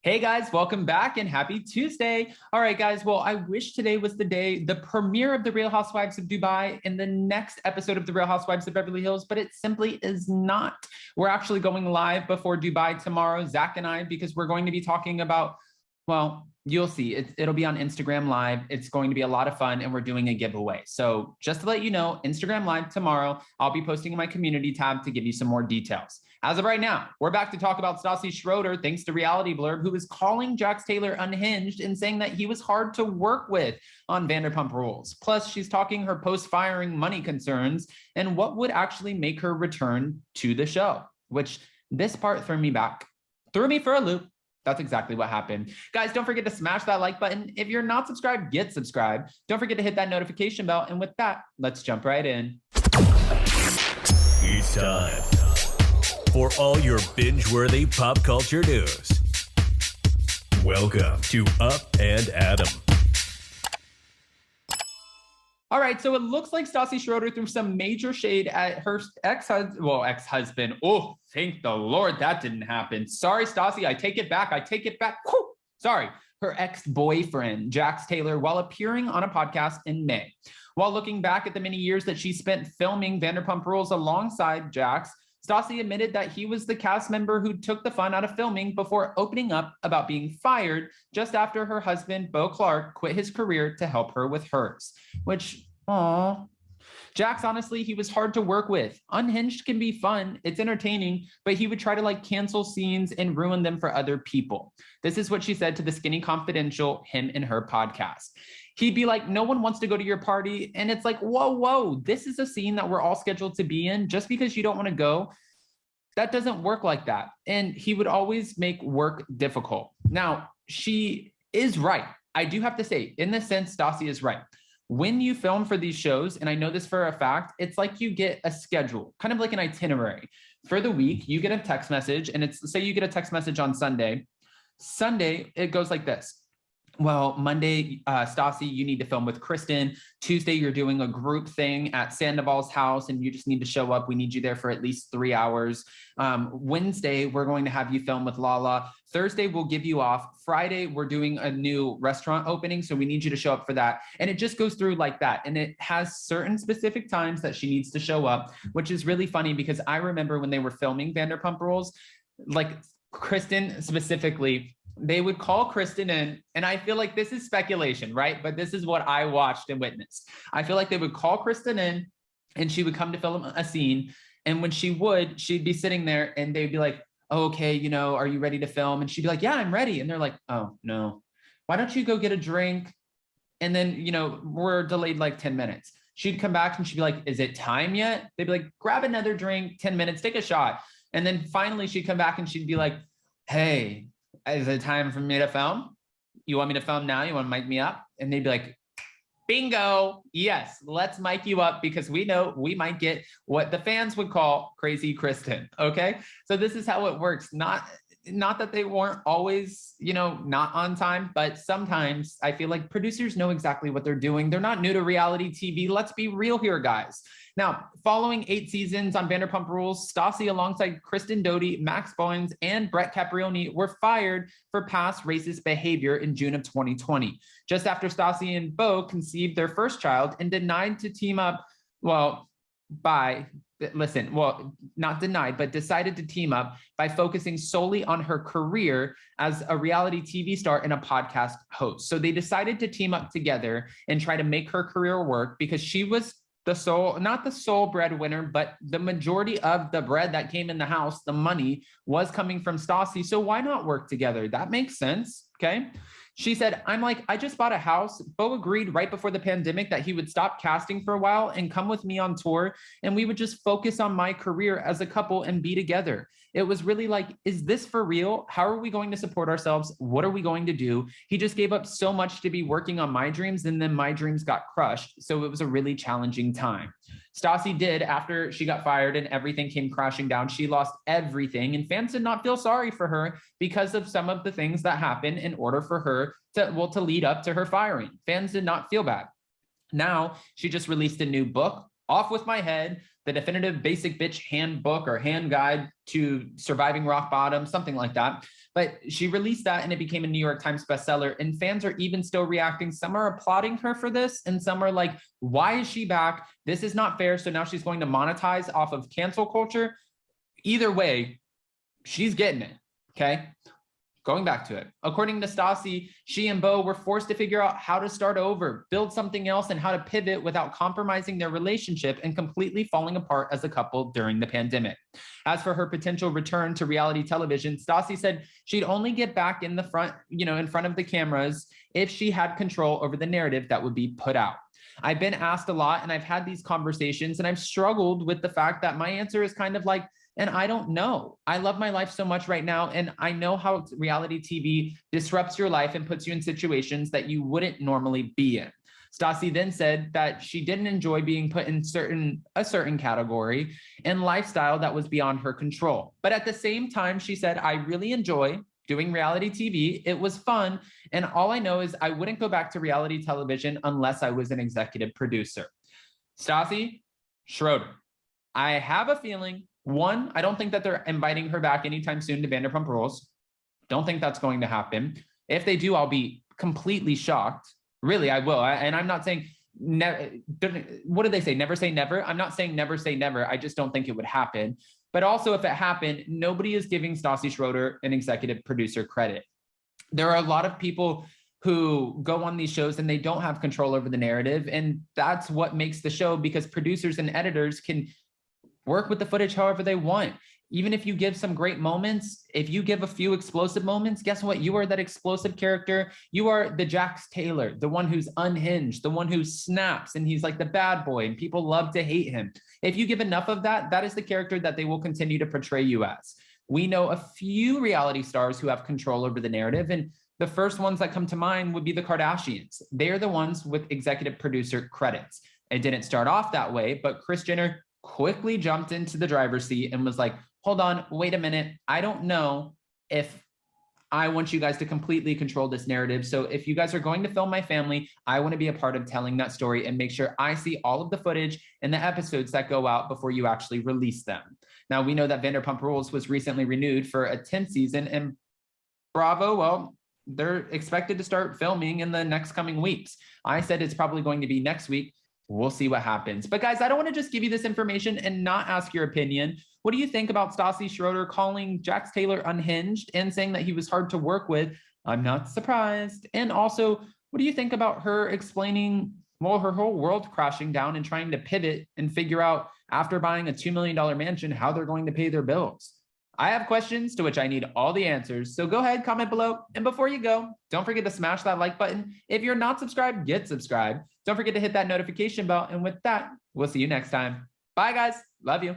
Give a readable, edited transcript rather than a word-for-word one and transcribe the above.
Hey guys, welcome back and happy Tuesday. All right, guys. Well, I wish today was the day, the premiere of The Real Housewives of Dubai and the next episode of The Real Housewives of Beverly Hills, but it simply is not. We're actually going live before Dubai tomorrow, Zach and I, because we're going to be talking about, well, you'll see. It'll be on Instagram Live. It's going to be a lot of fun, and we're doing a giveaway. So just to let you know, Instagram Live tomorrow, I'll be posting in my community tab to give you some more details. As of right now, we're back to talk about Stassi Schroeder, thanks to Reality Blurb, who is calling Jax Taylor unhinged and saying that he was hard to work with on Vanderpump Rules. Plus, she's talking her post-firing money concerns and what would actually make her return to the show, which this part threw me for a loop. That's exactly what happened. Guys, don't forget to smash that like button. If you're not subscribed, get subscribed. Don't forget to hit that notification bell. And with that, let's jump right in. It's time for all your binge-worthy pop culture news. Welcome to Up and Adam. All right, so it looks like Stassi Schroeder threw some major shade at her ex-husband. Oh, thank the Lord that didn't happen. Sorry, Stassi, I take it back. Whew. Sorry. Her ex-boyfriend, Jax Taylor, while appearing on a podcast in May. While looking back at the many years that she spent filming Vanderpump Rules alongside Jax, Stassi admitted that he was the cast member who took the fun out of filming before opening up about being fired just after her husband, Beau Clark, quit his career to help her with hers. Which, aw. Jax, honestly, he was hard to work with. Unhinged can be fun, it's entertaining, but he would try to cancel scenes and ruin them for other people. This is what she said to the Skinny Confidential, him and her podcast. He'd be like, no one wants to go to your party. And it's like, whoa, this is a scene that we're all scheduled to be in. Just because you don't want to go, that doesn't work like that. And he would always make work difficult. Now, she is right. I do have to say, in this sense, Stassi is right. When you film for these shows, and I know this for a fact, it's like you get a schedule, kind of like an itinerary. For the week, you get a text message, and it's, say you get a text message on Sunday. Sunday, it goes like this. Well, Monday, Stassi, you need to film with Kristen. Tuesday, you're doing a group thing at Sandoval's house, and you just need to show up. We need you there for at least 3 hours. Wednesday, we're going to have you film with Lala. Thursday, we'll give you off. Friday, we're doing a new restaurant opening, so we need you to show up for that. And it just goes through like that. And it has certain specific times that she needs to show up, which is really funny because I remember when they were filming Vanderpump Rules, like Kristen specifically, they would call Kristen in, and I feel like this is speculation, right? But this is what I watched and witnessed. I feel like they would call Kristen in, and she would come to film a scene. And when she'd be sitting there, and they'd be like, oh, okay, are you ready to film? And she'd be like, yeah, I'm ready. And they're like, oh, no. Why don't you go get a drink? And then, we're delayed like 10 minutes. She'd come back, and she'd be like, is it time yet? They'd be like, grab another drink, 10 minutes, take a shot. And then finally, she'd come back, and she'd be like, hey, is it time for me to film? You want me to film now? You want to mic me up? And they'd be like, bingo. Yes, let's mic you up because we know we might get what the fans would call crazy Kristen. Okay. So this is how it works. Not that they weren't always, not on time, but sometimes I feel like producers know exactly what they're doing. They're not new to reality TV. Let's be real here, guys. Now, following 8 seasons on Vanderpump Rules, Stassi alongside Kristen Doute, Max Boyens, and Brett Caprioni were fired for past racist behavior in June of 2020, just after Stassi and Beau conceived their first child and denied to team up, not denied, but decided to team up by focusing solely on her career as a reality TV star and a podcast host. So they decided to team up together and try to make her career work because she was not the sole breadwinner, but the majority of the bread that came in the house, the money was coming from Stassi. So why not work together? That makes sense. Okay. She said, I just bought a house. Beau agreed right before the pandemic that he would stop casting for a while and come with me on tour. And we would just focus on my career as a couple and be together. It was really like, is this for real? How are we going to support ourselves? What are we going to do? He just gave up so much to be working on my dreams, and then my dreams got crushed. So it was a really challenging time. Stassi did, after she got fired and everything came crashing down, she lost everything, and fans did not feel sorry for her because of some of the things that happened in order for her to lead up to her firing. Fans did not feel bad. Now, she just released a new book, Off With My Head, the definitive basic bitch handbook or hand guide to surviving rock bottom, something like that. But she released that and it became a New York Times bestseller, and fans are even still reacting. Some are applauding her for this and some are like, why is she back? This is not fair. So now she's going to monetize off of cancel culture. Either way, she's getting it, okay? Going back to it, according to Stassi, she and Beau were forced to figure out how to start over, build something else, and how to pivot without compromising their relationship and completely falling apart as a couple during the pandemic. As for her potential return to reality television, Stassi said she'd only get back in the front, in front of the cameras if she had control over the narrative that would be put out. I've been asked a lot and I've had these conversations and I've struggled with the fact that my answer is kind of like, and I don't know. I love my life so much right now. And I know how reality TV disrupts your life and puts you in situations that you wouldn't normally be in. Stassi then said that she didn't enjoy being put in a certain category and lifestyle that was beyond her control. But at the same time, she said, I really enjoy doing reality TV. It was fun. And all I know is I wouldn't go back to reality television unless I was an executive producer. Stassi, Schroeder. I have a feeling, one, I don't think that they're inviting her back anytime soon to Vanderpump Rules. Don't think that's going to happen. If they do, I'll be completely shocked. Really, I will. And I'm not saying, what do they say? Never say never. I'm not saying never say never. I just don't think it would happen. But also if it happened, nobody is giving Stassi Schroeder an executive producer credit. There are a lot of people who go on these shows and they don't have control over the narrative. And that's what makes the show, because producers and editors can work with the footage however they want. Even if you give some great moments, if you give a few explosive moments, guess what? You are that explosive character. You are the Jax Taylor, the one who's unhinged, the one who snaps and he's like the bad boy and people love to hate him. If you give enough of that, that is the character that they will continue to portray you as. We know a few reality stars who have control over the narrative, and the first ones that come to mind would be the Kardashians. They're the ones with executive producer credits. It didn't start off that way, but Kris Jenner quickly jumped into the driver's seat and was like, hold on, wait a minute. I don't know if I want you guys to completely control this narrative. So if you guys are going to film my family, I want to be a part of telling that story and make sure I see all of the footage and the episodes that go out before you actually release them. Now, we know that Vanderpump Rules was recently renewed for a 10th season, and Bravo, well, they're expected to start filming in the next coming weeks. I said it's probably going to be next week. We'll see what happens. But guys, I don't want to just give you this information and not ask your opinion. What do you think about Stassi Schroeder calling Jax Taylor unhinged and saying that he was hard to work with? I'm not surprised. And also, what do you think about her explaining, well, her whole world crashing down and trying to pivot and figure out after buying a $2 million mansion, how they're going to pay their bills? I have questions to which I need all the answers. So go ahead, comment below. And before you go, don't forget to smash that like button. If you're not subscribed, get subscribed. Don't forget to hit that notification bell. And with that, we'll see you next time. Bye, guys. Love you.